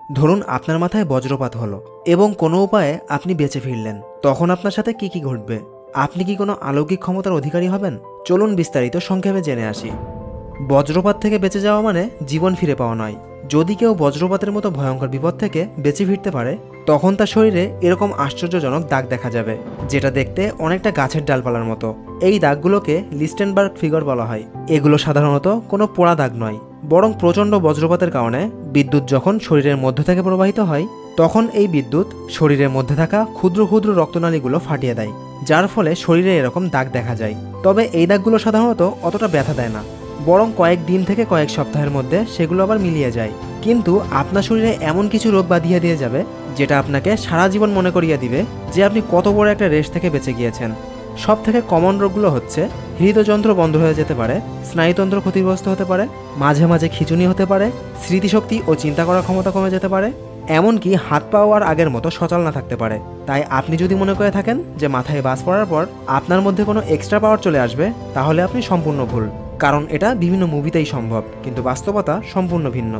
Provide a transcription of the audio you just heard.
ধরুন আপনার মাথায় বজ্রপাত হলো এবং কোনো উপায়ে আপনি বেঁচে ফিরলেন, তখন আপনার সাথে কি ঘটবে? আপনি কি কোনো অলৌকিক ক্ষমতার অধিকারী হবেন? চলুন বিস্তারিত সংক্ষেপে জেনে আসি। বজ্রপাত থেকে বেঁচে যাওয়া মানে জীবন ফিরে পাওয়া নয়। যদি কেউ বজ্রপাতের মতো ভয়ঙ্কর বিপদ থেকে বেঁচে ফিরতে পারে, তখন তার শরীরে এরকম আশ্চর্যজনক দাগ দেখা যাবে, যেটা দেখতে অনেকটা গাছের ডালপালার মতো। এই দাগগুলোকে লিস্টেনবার্গ ফিগার বলা হয়। এগুলো সাধারণত কোনো পোড়া দাগ নয়, বরং প্রচণ্ড বজ্রপাতের কারণে বিদ্যুৎ যখন শরীরের মধ্য থেকে প্রবাহিত হয়, তখন এই বিদ্যুৎ শরীরের মধ্যে থাকা ক্ষুদ্র ক্ষুদ্র রক্তনালীগুলো ফাটিয়ে দেয়, যার ফলে শরীরে এরকম দাগ দেখা যায়। তবে এই দাগগুলো সাধারণত অতটা ব্যথা দেয় না, বরং কয়েক দিন থেকে কয়েক সপ্তাহের মধ্যে সেগুলো আবার মিলিয়ে যায়। কিন্তু আপনার শরীরে এমন কিছু রোগ বাঁধিয়ে দিয়ে যাবে, যেটা আপনাকে সারা জীবন মনে করিয়ে দিবে যে আপনি কত বড় একটা রেস থেকে বেঁচে গিয়েছেন। সব থেকে কমন রোগগুলো হচ্ছে হৃদযন্ত্র বন্ধ হয়ে যেতে পারে, স্নায়ুতন্ত্র ক্ষতিগ্রস্ত হতে পারে, মাঝে মাঝে খিঁচুনি হতে পারে, স্মৃতিশক্তি ও চিন্তা করার ক্ষমতা কমে যেতে পারে, এমনকি হাত পাও আর আগের মতো সচল না থাকতে পারে। তাই আপনি যদি মনে করে থাকেন যে মাথায় বাজ পড়ার পর আপনার মধ্যে কোনো এক্সট্রা পাওয়ার চলে আসবে, তাহলে আপনি সম্পূর্ণ ভুল। কারণ এটা বিভিন্ন মুভিতেই সম্ভব, কিন্তু বাস্তবতা সম্পূর্ণ ভিন্ন।